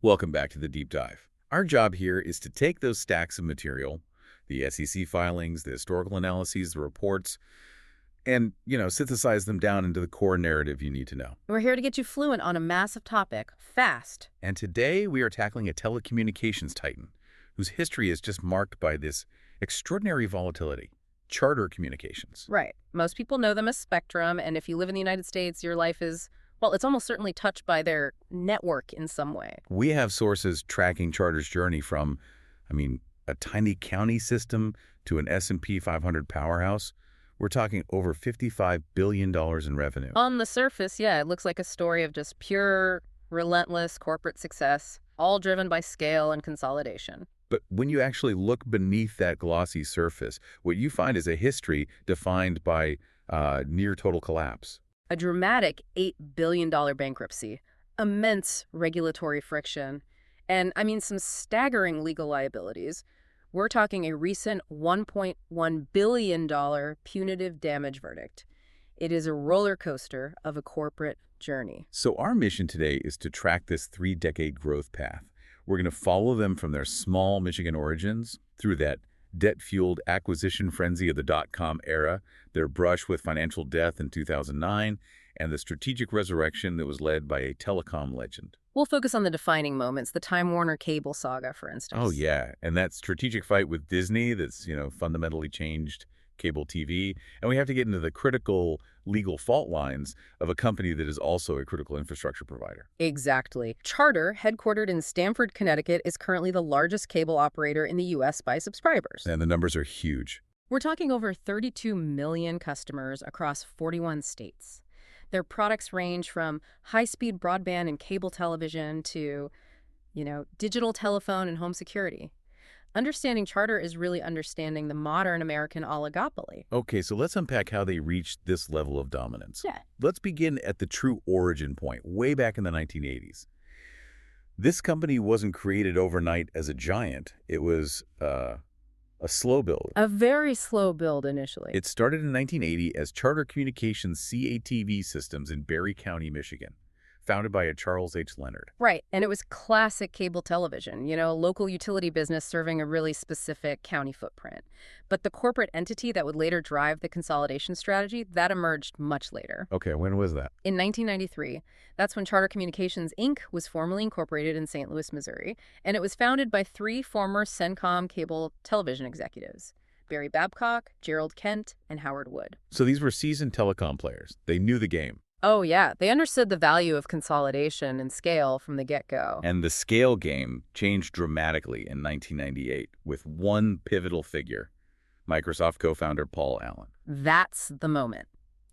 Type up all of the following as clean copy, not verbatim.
Welcome back to the Deep Dive. Our job here is to take those stacks of material, the SEC filings, the historical analyses, the reports, and, synthesize them down into the core narrative you need to know. We're here to get you fluent on a massive topic, fast. And today we are tackling a telecommunications titan whose history is just marked by this extraordinary volatility, Charter Communications. Right. Most people know them as Spectrum, and if you live in the United States, your life is, well, it's almost certainly touched by their network in some way. We have sources tracking Charter's journey from, a tiny county system to an S&P 500 powerhouse. We're talking over $55 billion in revenue. On the surface, yeah, it looks like a story of just pure, relentless corporate success, all driven by scale and consolidation. But when you actually look beneath that glossy surface, what you find is a history defined by near total collapse. A dramatic $8 billion bankruptcy, immense regulatory friction, and, some staggering legal liabilities. We're talking a recent $1.1 billion punitive damage verdict. It is a roller coaster of a corporate journey. So our mission today is to track this 3-decade growth path. We're going to follow them from their small Michigan origins through that debt-fueled acquisition frenzy of the dot-com era, their brush with financial death in 2009, and the strategic resurrection that was led by a telecom legend. We'll focus on the defining moments, the Time Warner Cable saga, for instance. Oh, yeah. And that strategic fight with Disney that's, fundamentally changed cable TV. And we have to get into the critical legal fault lines of a company that is also a critical infrastructure provider. Exactly. Charter, headquartered in Stamford, Connecticut, is currently the largest cable operator in the U.S. by subscribers. And the numbers are huge. We're talking over 32 million customers across 41 states. Their products range from high-speed broadband and cable television to, digital telephone and home security. Understanding Charter is really understanding the modern American oligopoly. Okay, so let's unpack how they reached this level of dominance. Yeah. Let's begin at the true origin point, way back in the 1980s. This company wasn't created overnight as a giant. It was a slow build. A very slow build initially. It started in 1980 as Charter Communications CATV Systems in Berry County, Michigan, founded by a Charles H. Leonard. Right, and it was classic cable television, local utility business serving a really specific county footprint. But the corporate entity that would later drive the consolidation strategy, that emerged much later. Okay, when was that? In 1993. That's when Charter Communications, Inc. was formally incorporated in St. Louis, Missouri, and it was founded by 3 former CENTCOM cable television executives: Barry Babcock, Gerald Kent, and Howard Wood. So these were seasoned telecom players. They knew the game. Oh, yeah. They understood the value of consolidation and scale from the get-go. And the scale game changed dramatically in 1998 with one pivotal figure, Microsoft co-founder Paul Allen. That's the moment.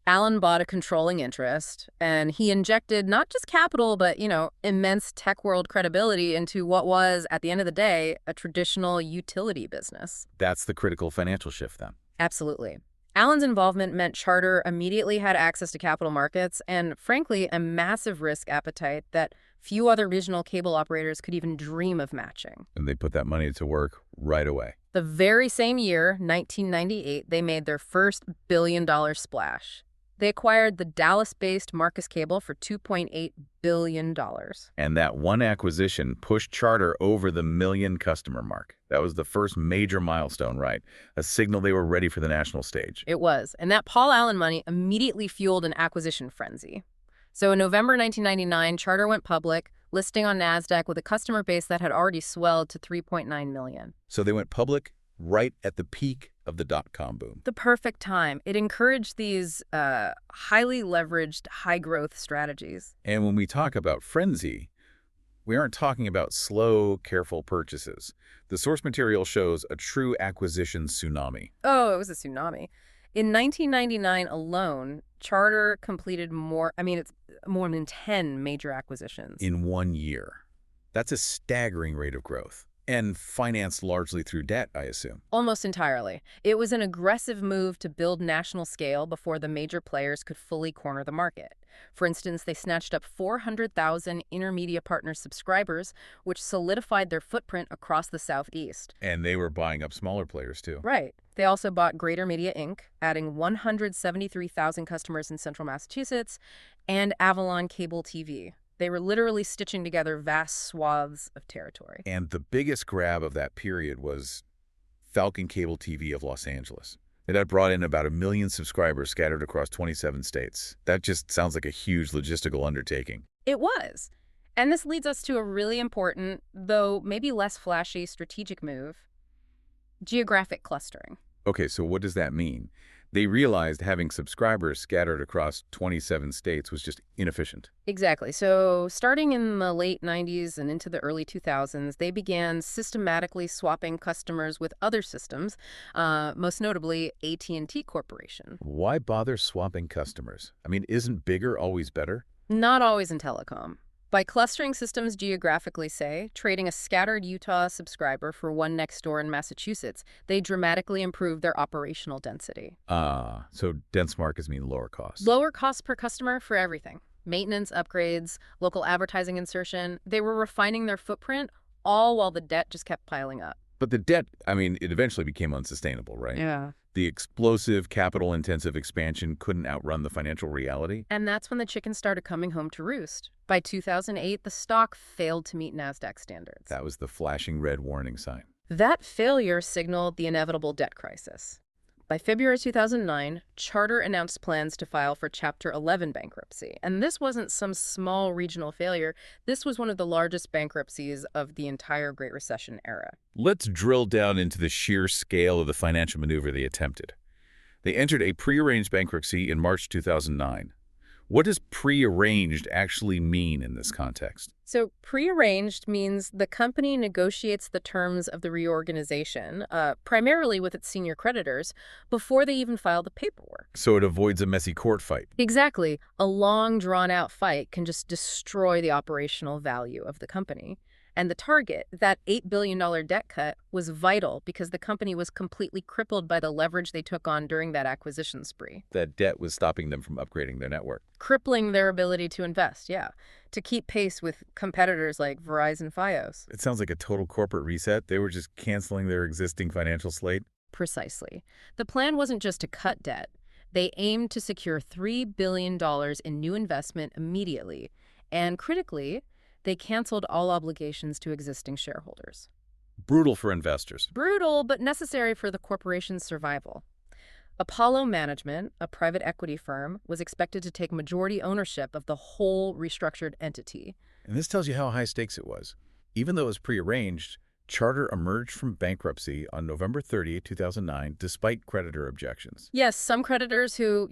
Allen bought a controlling interest, and he injected not just capital, but, immense tech world credibility into what was, at the end of the day, a traditional utility business. That's the critical financial shift then. Absolutely. Allen's involvement meant Charter immediately had access to capital markets and, frankly, a massive risk appetite that few other regional cable operators could even dream of matching. And they put that money to work right away. The very same year, 1998, they made their first billion-dollar splash. They acquired the Dallas-based Marcus Cable for $2.8 billion. And that one acquisition pushed Charter over the million customer mark. That was the first major milestone, right? A signal they were ready for the national stage. It was. And that Paul Allen money immediately fueled an acquisition frenzy. So in November 1999, Charter went public, listing on NASDAQ with a customer base that had already swelled to 3.9 million. So they went public right at the peak of the dot-com boom. The perfect time. It encouraged these highly leveraged, high-growth strategies. And when we talk about frenzy, we aren't talking about slow, careful purchases. The source material shows a true acquisition tsunami. Oh, it was a tsunami. In 1999 alone, Charter completed more than 10 major acquisitions. In 1 year. That's a staggering rate of growth. And financed largely through debt, I assume. Almost entirely. It was an aggressive move to build national scale before the major players could fully corner the market. For instance, they snatched up 400,000 intermedia partner subscribers, which solidified their footprint across the Southeast. And they were buying up smaller players, too. Right. They also bought Greater Media, Inc., adding 173,000 customers in central Massachusetts, and Avalon Cable TV. They were literally stitching together vast swaths of territory. And the biggest grab of that period was Falcon Cable TV of Los Angeles. It had brought in about 1 million subscribers scattered across 27 states. That just sounds like a huge logistical undertaking. It was. And this leads us to a really important, though maybe less flashy, strategic move: geographic clustering. Okay, so what does that mean? They realized having subscribers scattered across 27 states was just inefficient. Exactly. So starting in the late 90s and into the early 2000s, they began systematically swapping customers with other systems, most notably AT&T Corporation. Why bother swapping customers? I mean, isn't bigger always better? Not always in telecom. By clustering systems geographically, say, trading a scattered Utah subscriber for one next door in Massachusetts, they dramatically improved their operational density. So dense markets mean lower costs. Lower cost per customer for everything. Maintenance, upgrades, local advertising insertion. They were refining their footprint, all while the debt just kept piling up. But the debt, I mean, it eventually became unsustainable, right? Yeah. The explosive, capital-intensive expansion couldn't outrun the financial reality. And that's when the chickens started coming home to roost. By 2008, the stock failed to meet NASDAQ standards. That was the flashing red warning sign. That failure signaled the inevitable debt crisis. By February 2009, Charter announced plans to file for Chapter 11 bankruptcy. And this wasn't some small regional failure. This was one of the largest bankruptcies of the entire Great Recession era. Let's drill down into the sheer scale of the financial maneuver they attempted. They entered a prearranged bankruptcy in March 2009. What does prearranged actually mean in this context? So prearranged means the company negotiates the terms of the reorganization, primarily with its senior creditors, before they even file the paperwork. So it avoids a messy court fight. Exactly. A long, drawn-out fight can just destroy the operational value of the company. And the target, that $8 billion debt cut, was vital because the company was completely crippled by the leverage they took on during that acquisition spree. That debt was stopping them from upgrading their network. Crippling their ability to invest, yeah, to keep pace with competitors like Verizon Fios. It sounds like a total corporate reset. They were just canceling their existing financial slate. Precisely. The plan wasn't just to cut debt. They aimed to secure $3 billion in new investment immediately. And critically, they canceled all obligations to existing shareholders. Brutal for investors. Brutal, but necessary for the corporation's survival. Apollo Management, a private equity firm, was expected to take majority ownership of the whole restructured entity. And this tells you how high stakes it was. Even though it was prearranged, Charter emerged from bankruptcy on November 30, 2009, despite creditor objections. Yes, some creditors who,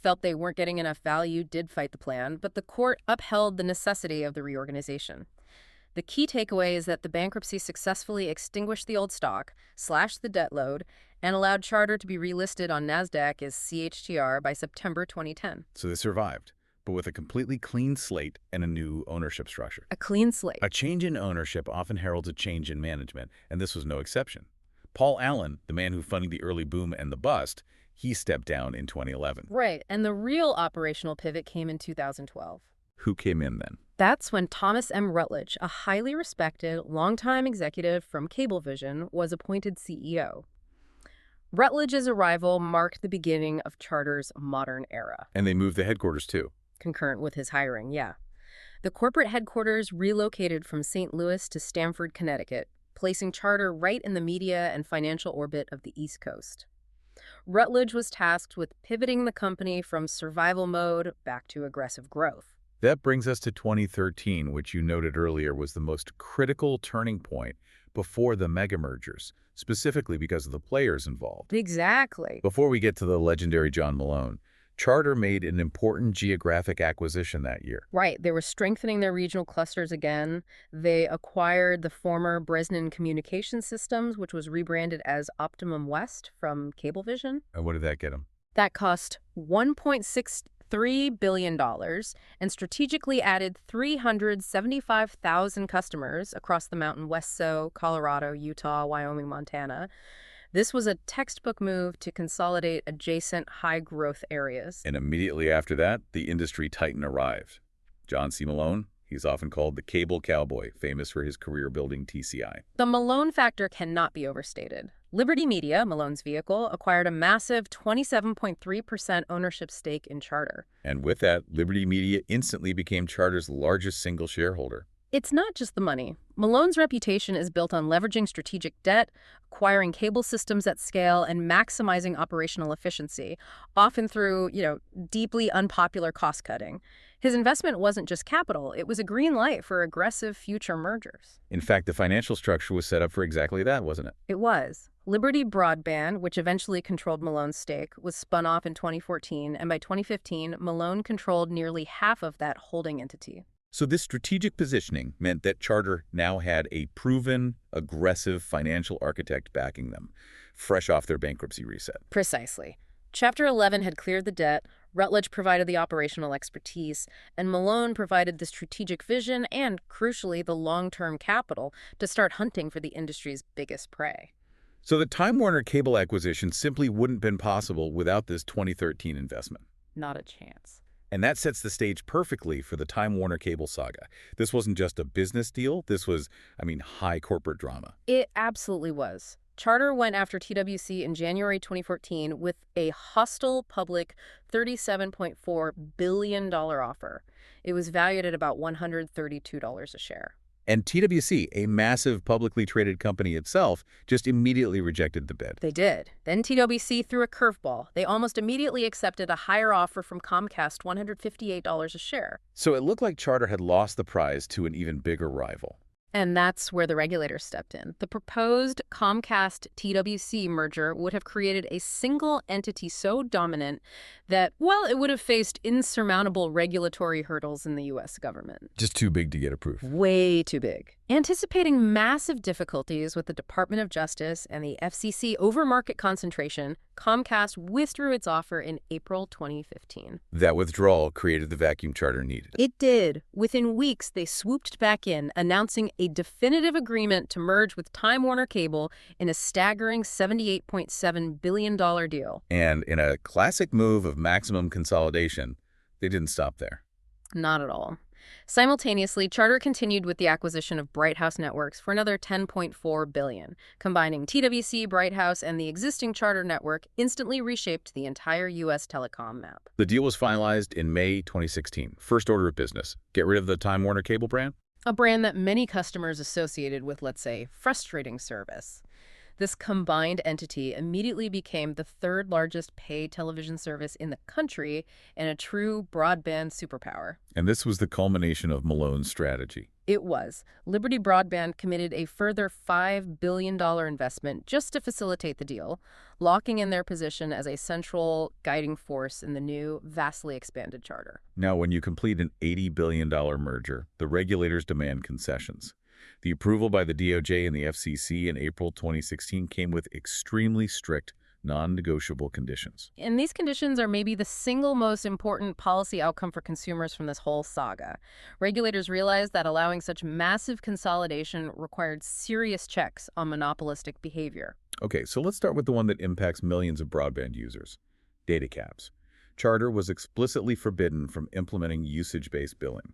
felt they weren't getting enough value did fight the plan, but the court upheld the necessity of the reorganization. The key takeaway is that the bankruptcy successfully extinguished the old stock, slashed the debt load, and allowed Charter to be relisted on NASDAQ as CHTR by September 2010. So they survived, but with a completely clean slate and a new ownership structure. A clean slate. A change in ownership often heralds a change in management, and this was no exception. Paul Allen, the man who funded the early boom and the bust, he stepped down in 2011. Right, and the real operational pivot came in 2012. Who came in then? That's when Thomas M. Rutledge, a highly respected, longtime executive from Cablevision, was appointed CEO. Rutledge's arrival marked the beginning of Charter's modern era. And they moved the headquarters too. Concurrent with his hiring, yeah. The corporate headquarters relocated from St. Louis to Stamford, Connecticut, placing Charter right in the media and financial orbit of the East Coast. Rutledge was tasked with pivoting the company from survival mode back to aggressive growth. That brings us to 2013, which you noted earlier was the most critical turning point before the mega mergers, specifically because of the players involved. Exactly. Before we get to the legendary John Malone, Charter made an important geographic acquisition that year. Right. They were strengthening their regional clusters again. They acquired the former Bresnan Communications Systems, which was rebranded as Optimum West from Cablevision. And what did that get them? That cost $1.63 billion and strategically added 375,000 customers across the Mountain West, so Colorado, Utah, Wyoming, Montana. This was a textbook move to consolidate adjacent high-growth areas. And immediately after that, the industry titan arrived. John C. Malone, He's often called the cable cowboy, famous for his career building TCI. The Malone factor cannot be overstated. Liberty Media, Malone's vehicle, acquired a massive 27.3% ownership stake in Charter. And with that, Liberty Media instantly became Charter's largest single shareholder. It's not just the money. Malone's reputation is built on leveraging strategic debt, acquiring cable systems at scale, and maximizing operational efficiency, often through, deeply unpopular cost cutting. His investment wasn't just capital, it was a green light for aggressive future mergers. In fact, the financial structure was set up for exactly that, wasn't it? It was. Liberty Broadband, which eventually controlled Malone's stake, was spun off in 2014, and by 2015, Malone controlled nearly half of that holding entity. So this strategic positioning meant that Charter now had a proven, aggressive financial architect backing them, fresh off their bankruptcy reset. Precisely. Chapter 11 had cleared the debt, Rutledge provided the operational expertise, and Malone provided the strategic vision and, crucially, the long-term capital to start hunting for the industry's biggest prey. So the Time Warner Cable acquisition simply wouldn't have been possible without this 2013 investment. Not a chance. And that sets the stage perfectly for the Time Warner Cable saga. This wasn't just a business deal. This was, high corporate drama. It absolutely was. Charter went after TWC in January 2014 with a hostile public $37.4 billion offer. It was valued at about $132 a share. And TWC, a massive publicly traded company itself, just immediately rejected the bid. They did. Then TWC threw a curveball. They almost immediately accepted a higher offer from Comcast, $158 a share. So it looked like Charter had lost the prize to an even bigger rival. And that's where the regulators stepped in. The proposed Comcast-TWC merger would have created a single entity so dominant that, it would have faced insurmountable regulatory hurdles in the U.S. government. Just too big to get approved. Way too big. Anticipating massive difficulties with the Department of Justice and the FCC over market concentration, Comcast withdrew its offer in April 2015. That withdrawal created the vacuum Charter needed. It did. Within weeks, they swooped back in, announcing a definitive agreement to merge with Time Warner Cable in a staggering $78.7 billion deal. And in a classic move of maximum consolidation, they didn't stop there. Not at all. Simultaneously, Charter continued with the acquisition of Bright House Networks for another $10.4 billion. Combining TWC, Bright House, and the existing Charter network instantly reshaped the entire U.S. telecom map. The deal was finalized in May 2016. First order of business: get rid of the Time Warner Cable brand? A brand that many customers associated with, let's say, frustrating service. This combined entity immediately became the third largest paid television service in the country and a true broadband superpower. And this was the culmination of Malone's strategy. It was. Liberty Broadband committed a further $5 billion investment just to facilitate the deal, locking in their position as a central guiding force in the new, vastly expanded Charter. Now, when you complete an $80 billion merger, the regulators demand concessions. The approval by the DOJ and the FCC in April 2016 came with extremely strict, non-negotiable conditions. And these conditions are maybe the single most important policy outcome for consumers from this whole saga. Regulators realized that allowing such massive consolidation required serious checks on monopolistic behavior. Okay, so let's start with the one that impacts millions of broadband users: data caps. Charter was explicitly forbidden from implementing usage-based billing.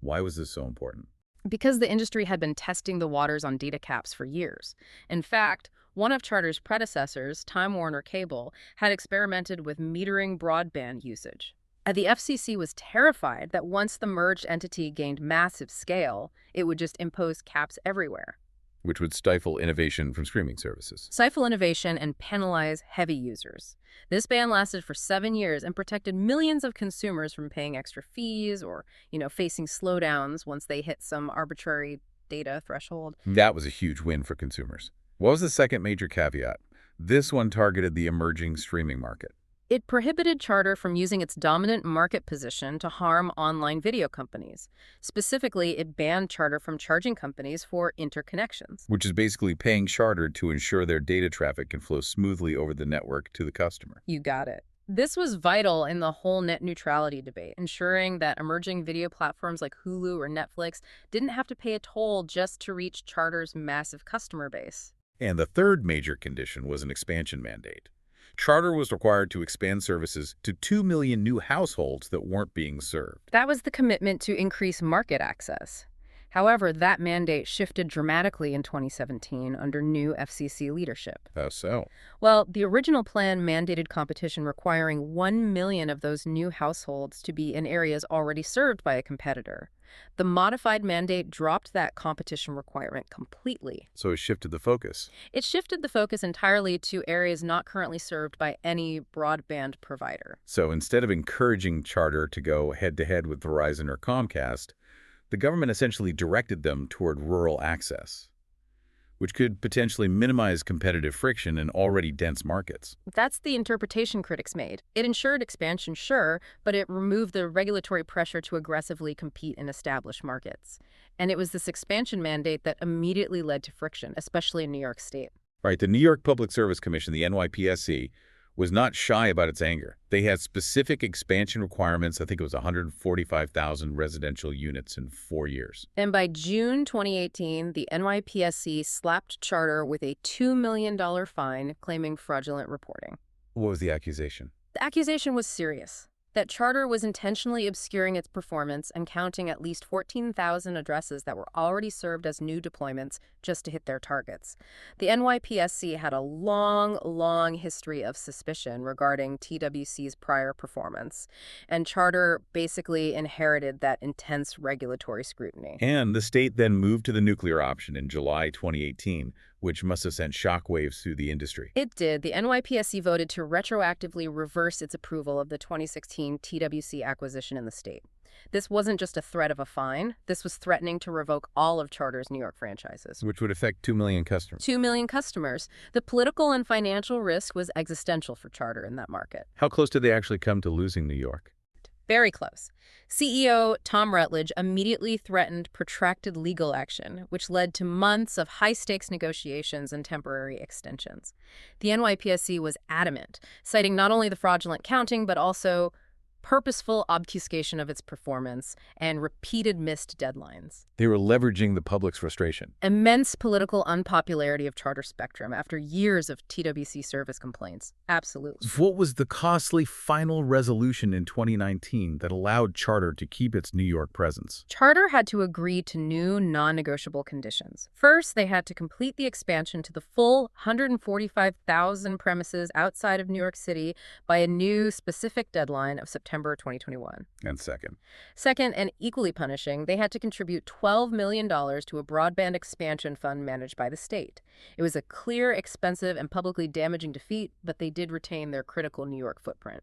Why was this so important? Because the industry had been testing the waters on data caps for years. In fact, one of Charter's predecessors, Time Warner Cable, had experimented with metering broadband usage. The FCC was terrified that once the merged entity gained massive scale, it would just impose caps everywhere. Which would stifle innovation from streaming services. Stifle innovation and penalize heavy users. This ban lasted for 7 years and protected millions of consumers from paying extra fees or, facing slowdowns once they hit some arbitrary data threshold. That was a huge win for consumers. What was the second major caveat? This one targeted the emerging streaming market. It prohibited Charter from using its dominant market position to harm online video companies. Specifically, it banned Charter from charging companies for interconnections. Which is basically paying Charter to ensure their data traffic can flow smoothly over the network to the customer. You got it. This was vital in the whole net neutrality debate, ensuring that emerging video platforms like Hulu or Netflix didn't have to pay a toll just to reach Charter's massive customer base. And the third major condition was an expansion mandate. Charter was required to expand services to 2 million new households that weren't being served. That was the commitment to increase market access. However, that mandate shifted dramatically in 2017 under new FCC leadership. How so? Well, the original plan mandated competition requiring 1 million of those new households to be in areas already served by a competitor. The modified mandate dropped that competition requirement completely. So it shifted the focus. It shifted the focus entirely to areas not currently served by any broadband provider. So instead of encouraging Charter to go head-to-head with Verizon or Comcast, the government essentially directed them toward rural access, which could potentially minimize competitive friction in already dense markets. That's the interpretation critics made. It ensured expansion, sure, but it removed the regulatory pressure to aggressively compete in established markets. And it was this expansion mandate that immediately led to friction, especially in New York State. Right, the New York Public Service Commission, the NYPSC, was not shy about its anger. They had specific expansion requirements. I think it was 145,000 residential units in 4 years. And by June 2018, the NYPSC slapped Charter with a $2 million fine claiming fraudulent reporting. What was the accusation? The accusation was serious, that Charter was intentionally obscuring its performance and counting at least 14,000 addresses that were already served as new deployments just to hit their targets. The NYPSC had a long history of suspicion regarding TWC's prior performance, and Charter basically inherited that intense regulatory scrutiny. And the state then moved to the nuclear option in July 2018, which must have sent shockwaves through the industry. It did. The NYPSC voted to retroactively reverse its approval of the 2016 TWC acquisition in the state. This wasn't just a threat of a fine. This was threatening to revoke all of Charter's New York franchises. Which would affect 2 million customers. 2 million customers. The political and financial risk was existential for Charter in that market. How close did they actually come to losing New York? Very close. CEO Tom Rutledge immediately threatened protracted legal action, which led to months of high-stakes negotiations and temporary extensions. The NYPSC was adamant, citing not only the fraudulent counting, but also purposeful obfuscation of its performance and repeated missed deadlines. They were leveraging the public's frustration. Immense political unpopularity of Charter Spectrum after years of TWC service complaints. Absolutely. What was the costly final resolution in 2019 that allowed Charter to keep its New York presence? Charter had to agree to new non-negotiable conditions. First, they had to complete the expansion to the full 145,000 premises outside of New York City by a new specific deadline of September 2021. And second, and equally punishing, they had to contribute $12 million to a broadband expansion fund managed by the state. It was a clear, expensive, and publicly damaging defeat, but they did retain their critical New York footprint.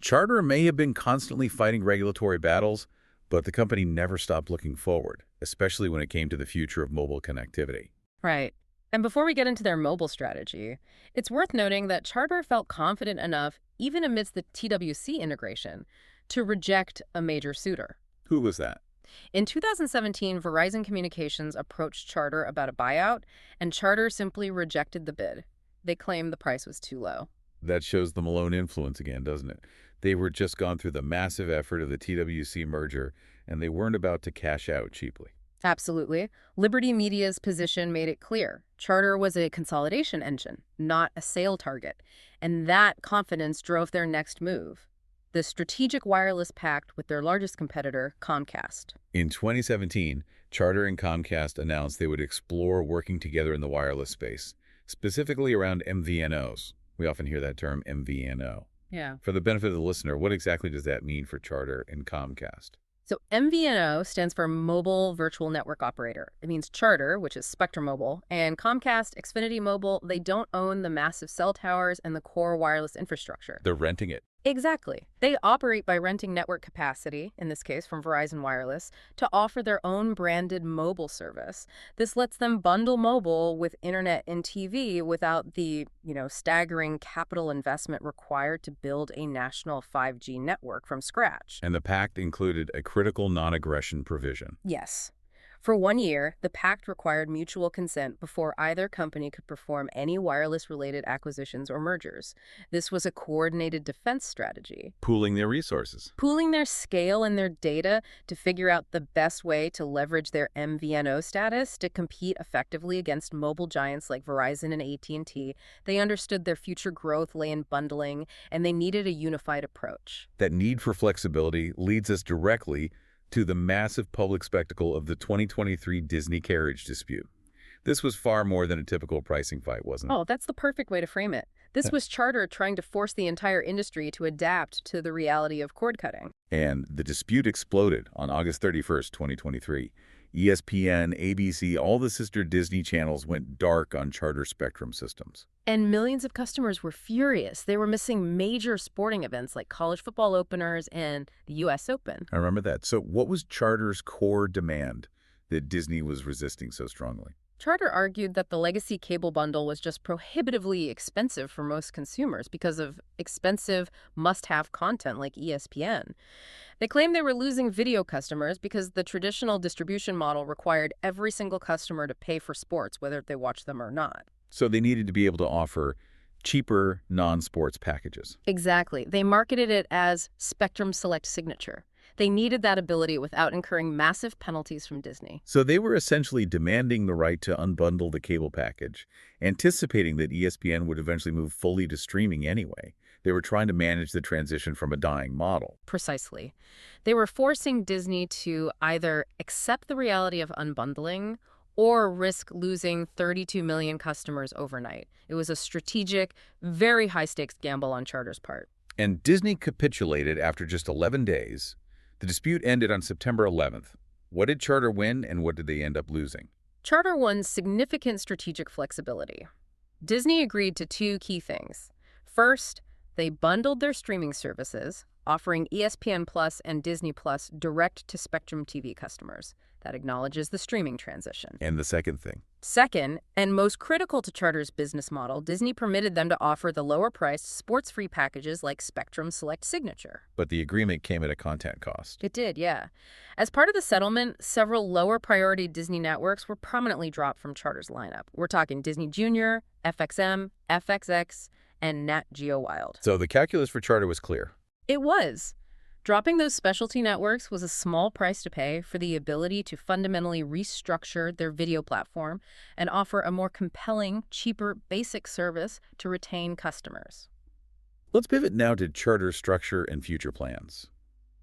Charter may have been constantly fighting regulatory battles, but the company never stopped looking forward, especially when it came to the future of mobile connectivity. Right. And before we get into their mobile strategy, it's worth noting that Charter felt confident enough, even amidst the TWC integration, to reject a major suitor. Who was that? In 2017, Verizon Communications approached Charter about a buyout, and Charter simply rejected the bid. They claimed the price was too low. That shows the Malone influence again, doesn't it? They were just gone through the massive effort of the TWC merger, and they weren't about to cash out cheaply. Absolutely. Liberty Media's position made it clear. Charter was a consolidation engine, not a sale target. And that confidence drove their next move, the strategic wireless pact with their largest competitor, Comcast. In 2017, Charter and Comcast announced they would explore working together in the wireless space, specifically around MVNOs. We often hear that term, MVNO. Yeah. For the benefit of the listener, what exactly does that mean for Charter and Comcast? So MVNO stands for Mobile Virtual Network Operator. It means Charter, which is Spectrum Mobile, and Comcast, Xfinity Mobile, they don't own the massive cell towers and the core wireless infrastructure. They're renting it. Exactly. They operate by renting network capacity, in this case from Verizon Wireless, to offer their own branded mobile service. This lets them bundle mobile with internet and TV without the, staggering capital investment required to build a national 5G network from scratch. And the pact included a critical non-aggression provision. Yes. For 1 year, the pact required mutual consent before either company could perform any wireless-related acquisitions or mergers. This was a coordinated defense strategy, Pooling their resources. pooling their scale and their data to figure out the best way to leverage their MVNO status to compete effectively against mobile giants like Verizon and AT&T. They understood their future growth lay in bundling, and they needed a unified approach. That need for flexibility leads us directly to the massive public spectacle of the 2023 Disney carriage dispute. This was far more than a typical pricing fight, wasn't it? Oh, that's the perfect way to frame it. This was Charter trying to force the entire industry to adapt to the reality of cord cutting. And the dispute exploded on August 31st, 2023. ESPN, ABC, all the sister Disney channels went dark on Charter Spectrum systems. And millions of customers were furious. They were missing major sporting events like college football openers and the U.S. Open. I remember that. So what was Charter's core demand that Disney was resisting so strongly? Charter argued that the legacy cable bundle was just prohibitively expensive for most consumers because of expensive must-have content like ESPN. They claimed they were losing video customers because the traditional distribution model required every single customer to pay for sports, whether they watch them or not. So they needed to be able to offer cheaper non-sports packages. Exactly. They marketed it as Spectrum Select Signature. They needed that ability without incurring massive penalties from Disney. So they were essentially demanding the right to unbundle the cable package, anticipating that ESPN would eventually move fully to streaming anyway. They were trying to manage the transition from a dying model. Precisely. They were forcing Disney to either accept the reality of unbundling or risk losing 32 million customers overnight. It was a strategic, very high-stakes gamble on Charter's part. And Disney capitulated after just 11 days. The dispute ended on September 11th. What did Charter win and what did they end up losing? Charter won significant strategic flexibility. Disney agreed to two key things. First, they bundled their streaming services, offering ESPN Plus and Disney Plus direct to Spectrum TV customers. That acknowledges the streaming transition. And the second thing. Second, and most critical to Charter's business model, Disney permitted them to offer the lower-priced, sports-free packages like Spectrum Select Signature. But the agreement came at a content cost. It did, yeah. As part of the settlement, several lower-priority Disney networks were permanently dropped from Charter's lineup. We're talking Disney Junior, FXM, FXX, and Nat Geo Wild. So the calculus for Charter was clear. It was. Dropping those specialty networks was a small price to pay for the ability to fundamentally restructure their video platform and offer a more compelling, cheaper, basic service to retain customers. Let's pivot now to Charter's structure and future plans.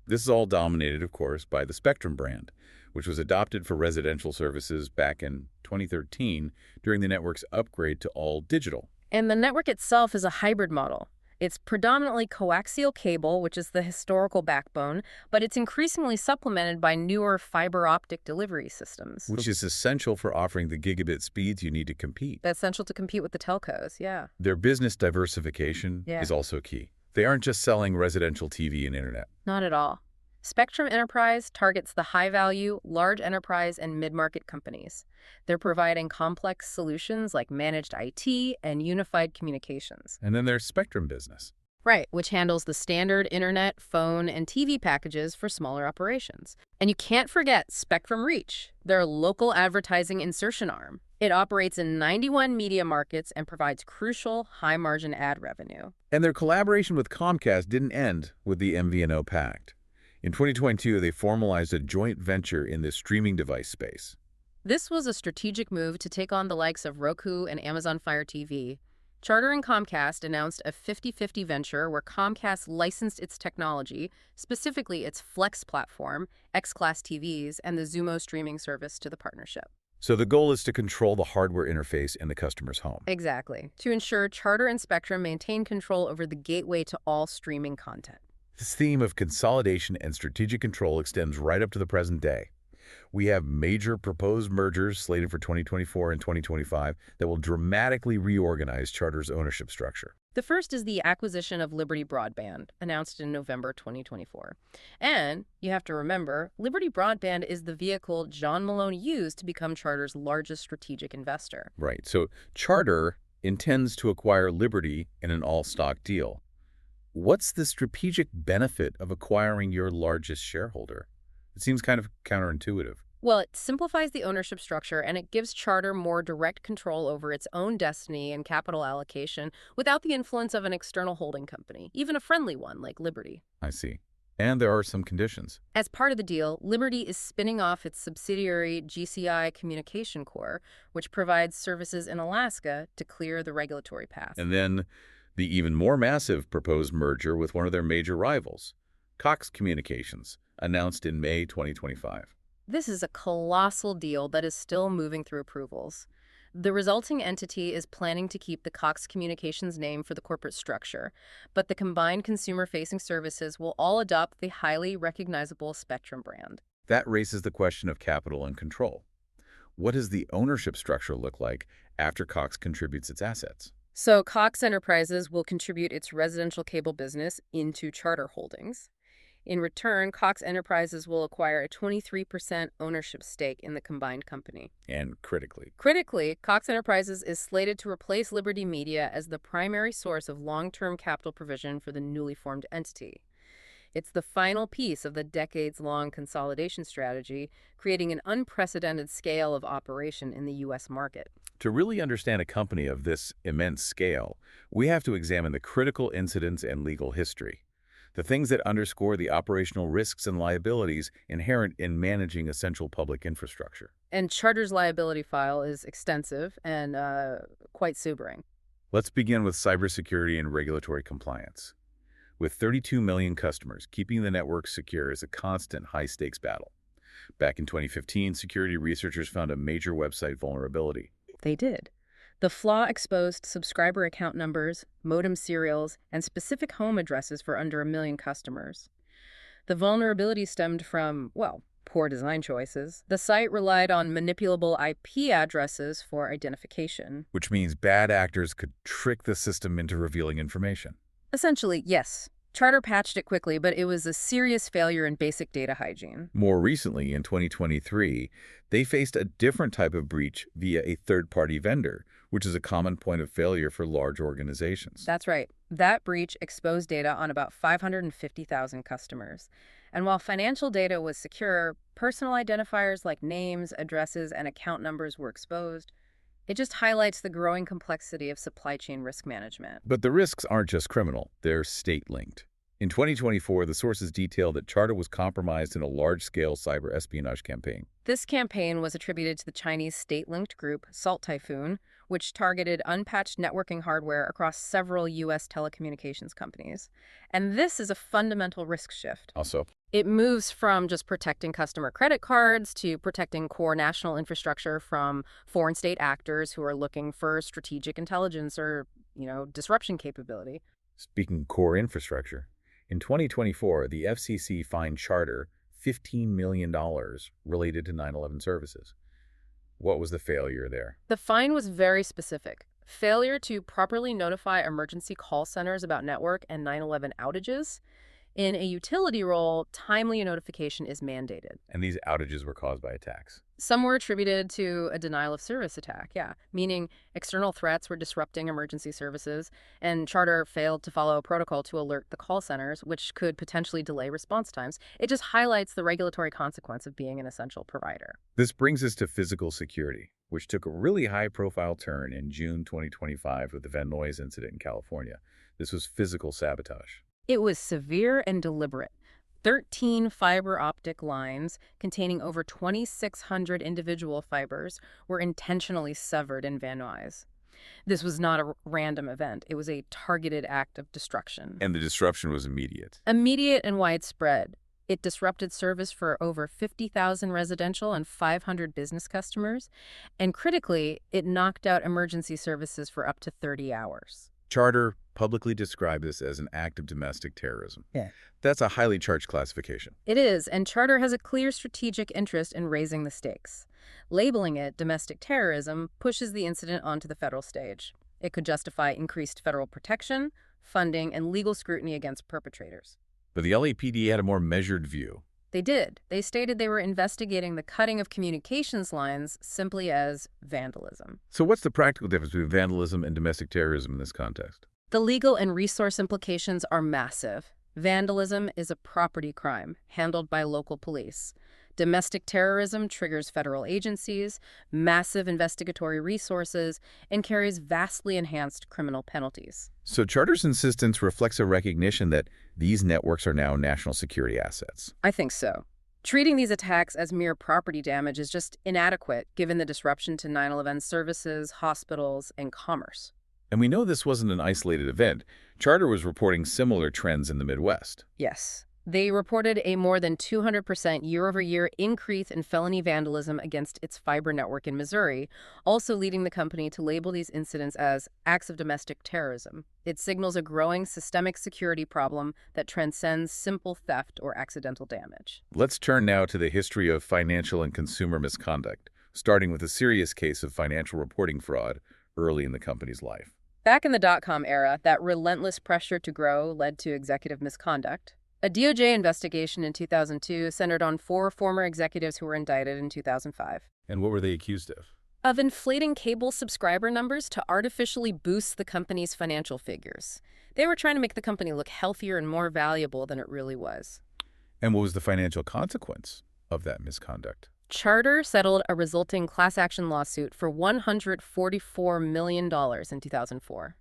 This is all dominated, of course, by the Spectrum brand, which was adopted for residential services back in 2013 during the network's upgrade to all digital. And the network itself is a hybrid model. It's predominantly coaxial cable, which is the historical backbone, but it's increasingly supplemented by newer fiber optic delivery systems. Which is essential for offering the gigabit speeds you need to compete. That's essential to compete with the telcos, yeah. Their business diversification is also key. They aren't just selling residential TV and internet. Not at all. Spectrum Enterprise targets the high-value, large enterprise and mid-market companies. They're providing complex solutions like managed IT and unified communications. And then there's Spectrum Business. Right, which handles the standard internet, phone, and TV packages for smaller operations. And you can't forget Spectrum Reach, their local advertising insertion arm. It operates in 91 media markets and provides crucial, high-margin ad revenue. And their collaboration with Comcast didn't end with the MVNO pact. In 2022, they formalized a joint venture in the streaming device space. This was a strategic move to take on the likes of Roku and Amazon Fire TV. Charter and Comcast announced a 50-50 venture where Comcast licensed its technology, specifically its Flex platform, X-Class TVs, and the Xumo streaming service to the partnership. So the goal is to control the hardware interface in the customer's home. Exactly, to ensure Charter and Spectrum maintain control over the gateway to all streaming content. This theme of consolidation and strategic control extends right up to the present day. We have major proposed mergers slated for 2024 and 2025 that will dramatically reorganize Charter's ownership structure. The first is the acquisition of Liberty Broadband, announced in November 2024. And you have to remember, Liberty Broadband is the vehicle John Malone used to become Charter's largest strategic investor. Right. So Charter intends to acquire Liberty in an all-stock deal. What's the strategic benefit of acquiring your largest shareholder? It seems kind of counterintuitive. Well, it simplifies the ownership structure and it gives Charter more direct control over its own destiny and capital allocation without the influence of an external holding company, even a friendly one like Liberty. I see. And there are some conditions. As part of the deal, Liberty is spinning off its subsidiary GCI Communication Corp, which provides services in Alaska to clear the regulatory path. And then the even more massive proposed merger with one of their major rivals, Cox Communications, announced in May 2025. This is a colossal deal that is still moving through approvals. The resulting entity is planning to keep the Cox Communications name for the corporate structure, but the combined consumer-facing services will all adopt the highly recognizable Spectrum brand. That raises the question of capital and control. What does the ownership structure look like after Cox contributes its assets? So Cox Enterprises will contribute its residential cable business into Charter Holdings. In return, Cox Enterprises will acquire a 23% ownership stake in the combined company. And critically, Cox Enterprises is slated to replace Liberty Media as the primary source of long-term capital provision for the newly formed entity. It's the final piece of the decades-long consolidation strategy, creating an unprecedented scale of operation in the U.S. market. to really understand a company of this immense scale, we have to examine the critical incidents and legal history, the things that underscore the operational risks and liabilities inherent in managing essential public infrastructure. And Charter's liability file is extensive and quite sobering. Let's begin with cybersecurity and regulatory compliance. With 32 million customers, keeping the network secure is a constant high-stakes battle. Back in 2015, security researchers found a major website vulnerability. They did. The flaw exposed subscriber account numbers, modem serials, and specific home addresses for under 1 million customers. The vulnerability stemmed from, well, poor design choices. The site relied on manipulable IP addresses for identification. Which means bad actors could trick the system into revealing information. Essentially, yes. Charter patched it quickly, but it was a serious failure in basic data hygiene. More recently, in 2023, they faced a different type of breach via a third-party vendor, which is a common point of failure for large organizations. That's right. That breach exposed data on about 550,000 customers. And while financial data was secure, personal identifiers like names, addresses, and account numbers were exposed. It just highlights the growing complexity of supply chain risk management. But the risks aren't just criminal, they're state-linked. In 2024, the sources detailed that Charter was compromised in a large-scale cyber-espionage campaign. This campaign was attributed to the Chinese state-linked group Salt Typhoon, which targeted unpatched networking hardware across several U.S. telecommunications companies. And this is a fundamental risk shift. Also, It moves from just protecting customer credit cards to protecting core national infrastructure from foreign state actors who are looking for strategic intelligence or, disruption capability. speaking of core infrastructure, in 2024, the FCC fined Charter $15 million related to 9/11 services. What was the failure there? The fine was very specific. Failure to properly notify emergency call centers about network and 9/11 outages. In a utility role, timely notification is mandated. And these outages were caused by attacks. Some were attributed to a denial of service attack, meaning external threats were disrupting emergency services, and Charter failed to follow a protocol to alert the call centers, which could potentially delay response times. It just highlights the regulatory consequence of being an essential provider. This brings us to physical security, which took a really high-profile turn in June 2025 with the Van Nuys incident in California. This was physical sabotage. It was severe and deliberate. 13 fiber optic lines containing over 2,600 individual fibers were intentionally severed in Van Nuys. This was not a random event. It was a targeted act of destruction. And the disruption was immediate. Immediate and widespread. It disrupted service for over 50,000 residential and 500 business customers. And critically, it knocked out emergency services for up to 30 hours. Charter publicly described this as an act of domestic terrorism. Yeah. That's a highly charged classification. It is, and Charter has a clear strategic interest in raising the stakes. Labeling it domestic terrorism pushes the incident onto the federal stage. It could justify increased federal protection, funding, and legal scrutiny against perpetrators. But the LAPD had a more measured view. They did. They stated they were investigating the cutting of communications lines simply as vandalism. So what's the practical difference between vandalism and domestic terrorism in this context? The legal and resource implications are massive. Vandalism is a property crime handled by local police. Domestic terrorism triggers federal agencies, massive investigatory resources, and carries vastly enhanced criminal penalties. So Charter's insistence reflects a recognition that these networks are now national security assets. I think so. Treating these attacks as mere property damage is just inadequate given the disruption to 9/11 services, hospitals, and commerce. And we know this wasn't an isolated event. Charter was reporting similar trends in the Midwest. Yes. They reported a more than 200% year-over-year increase in felony vandalism against its fiber network in Missouri, also leading the company to label these incidents as acts of domestic terrorism. It signals a growing systemic security problem that transcends simple theft or accidental damage. Let's turn now to the history of financial and consumer misconduct, starting with a serious case of financial reporting fraud early in the company's life. Back in the dot-com era, that relentless pressure to grow led to executive misconduct. A DOJ investigation in 2002 centered on 4 former executives who were indicted in 2005. And what were they accused of? Of inflating cable subscriber numbers to artificially boost the company's financial figures. They were trying to make the company look healthier and more valuable than it really was. And what was the financial consequence of that misconduct? Charter settled a resulting class action lawsuit for $144 million in 2004.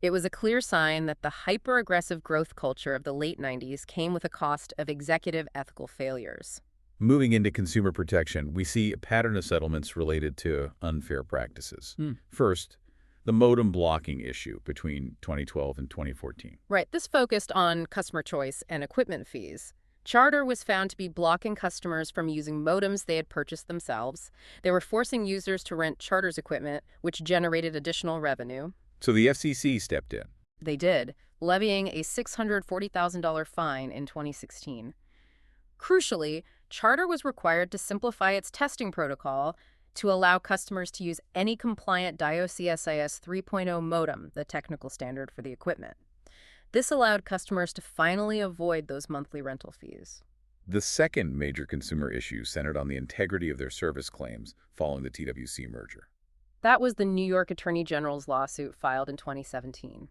It was a clear sign that the hyper-aggressive growth culture of the late 90s came with a cost of executive ethical failures. Moving into consumer protection, we see a pattern of settlements related to unfair practices. First, the modem blocking issue between 2012 and 2014. Right, this focused on customer choice and equipment fees. Charter was found to be blocking customers from using modems they had purchased themselves. They were forcing users to rent Charter's equipment, which generated additional revenue. So the FCC stepped in. They did, levying a $640,000 fine in 2016. Crucially, Charter was required to simplify its testing protocol to allow customers to use any compliant DIO-CSIS 3.0 modem, the technical standard for the equipment. This allowed customers to finally avoid those monthly rental fees. The second major consumer issue centered on the integrity of their service claims following the TWC merger. That was the New York Attorney General's lawsuit filed in 2017.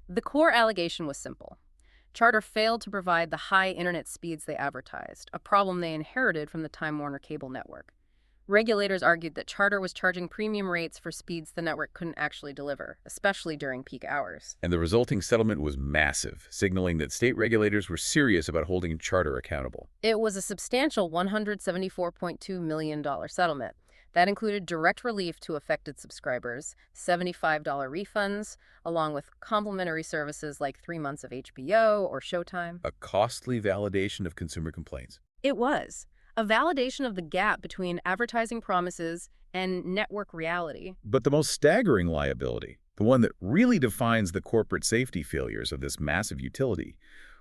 The core allegation was simple. Charter failed to provide the high internet speeds they advertised, a problem they inherited from the Time Warner cable network. Regulators argued that Charter was charging premium rates for speeds the network couldn't actually deliver, especially during peak hours. And the resulting settlement was massive, signaling that state regulators were serious about holding Charter accountable. It was a substantial $174.2 million settlement. That included direct relief to affected subscribers, $75 refunds, along with complimentary services like 3 months of HBO or Showtime. A costly validation of consumer complaints. It was a validation of the gap between advertising promises and network reality. But the most staggering liability, the one that really defines the corporate safety failures of this massive utility,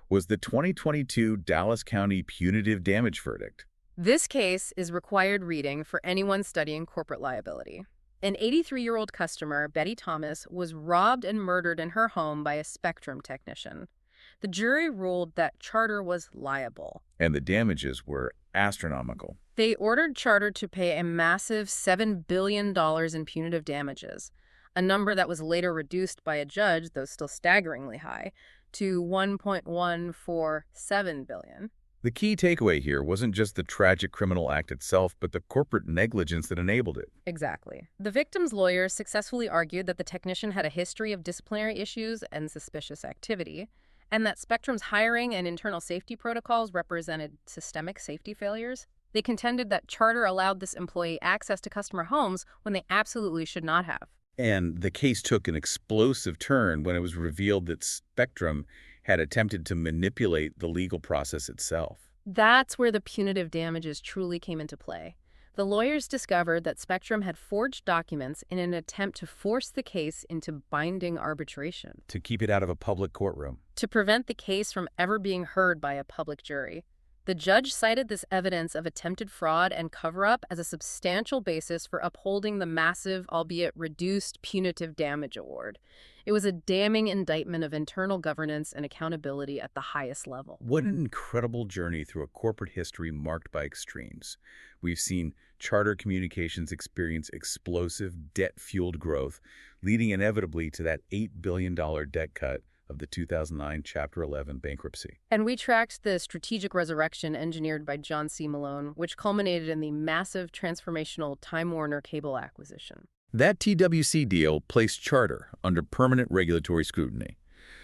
was the 2022 Dallas County punitive damage verdict. This case is required reading for anyone studying corporate liability. An 83-year-old customer, Betty Thomas, was robbed and murdered in her home by a Spectrum technician. The jury ruled that Charter was liable. And the damages were astronomical. They ordered Charter to pay a massive $7 billion in punitive damages, a number that was later reduced by a judge, though still staggeringly high, to $1.147 billion. The key takeaway here wasn't just the tragic criminal act itself, but the corporate negligence that enabled it. Exactly. The victim's lawyers successfully argued that the technician had a history of disciplinary issues and suspicious activity, and that Spectrum's hiring and internal safety protocols represented systemic safety failures. They contended that Charter allowed this employee access to customer homes when they absolutely should not have. And the case took an explosive turn when it was revealed that Spectrum had attempted to manipulate the legal process itself. That's where the punitive damages truly came into play. The lawyers discovered that Spectrum had forged documents in an attempt to force the case into binding arbitration. To keep it out of a public courtroom. To prevent the case from ever being heard by a public jury. The judge cited this evidence of attempted fraud and cover-up as a substantial basis for upholding the massive, albeit reduced, punitive damage award. It was a damning indictment of internal governance and accountability at the highest level. What an incredible journey through a corporate history marked by extremes. We've seen Charter Communications experience explosive, debt-fueled growth, leading inevitably to that $8 billion debt cut of the 2009 Chapter 11 bankruptcy. And we tracked the strategic resurrection engineered by John C. Malone, which culminated in the massive transformational Time Warner Cable acquisition. That TWC deal placed Charter under permanent regulatory scrutiny,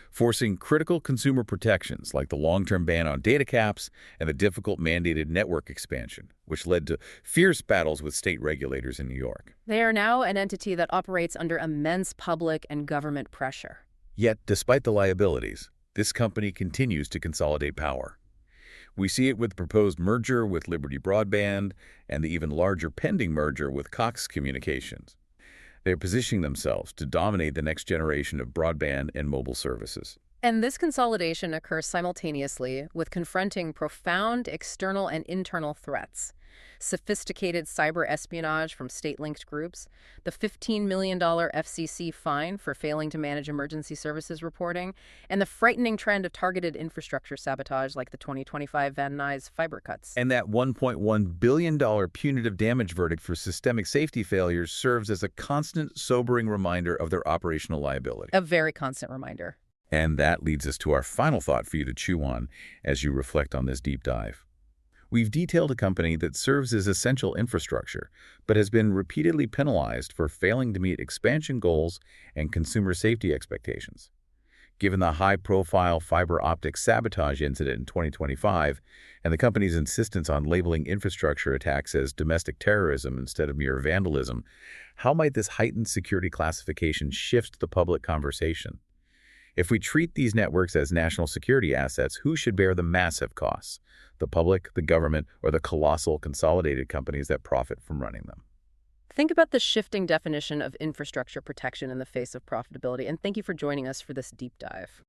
forcing critical consumer protections like the long-term ban on data caps and the difficult mandated network expansion, which led to fierce battles with state regulators in New York. They are now an entity that operates under immense public and government pressure. Yet, despite the liabilities, this company continues to consolidate power. We see it with the proposed merger with Liberty Broadband and the even larger pending merger with Cox Communications. They're positioning themselves to dominate the next generation of broadband and mobile services. And this consolidation occurs simultaneously with confronting profound external and internal threats. Sophisticated cyber-espionage from state-linked groups, the $15 million FCC fine for failing to manage emergency services reporting, and the frightening trend of targeted infrastructure sabotage like the 2025 Van Nuys fiber cuts. And that $1.1 billion punitive damage verdict for systemic safety failures serves as a constant, sobering reminder of their operational liability. A very constant reminder. And that leads us to our final thought for you to chew on as you reflect on this deep dive. We've detailed a company that serves as essential infrastructure, but has been repeatedly penalized for failing to meet expansion goals and consumer safety expectations. Given the high-profile fiber optic sabotage incident in 2025 and the company's insistence on labeling infrastructure attacks as domestic terrorism instead of mere vandalism, how might this heightened security classification shift the public conversation? If we treat these networks as national security assets, who should bear the massive costs? The public, the government, or the colossal consolidated companies that profit from running them? Think about the shifting definition of infrastructure protection in the face of profitability, and thank you for joining us for this deep dive.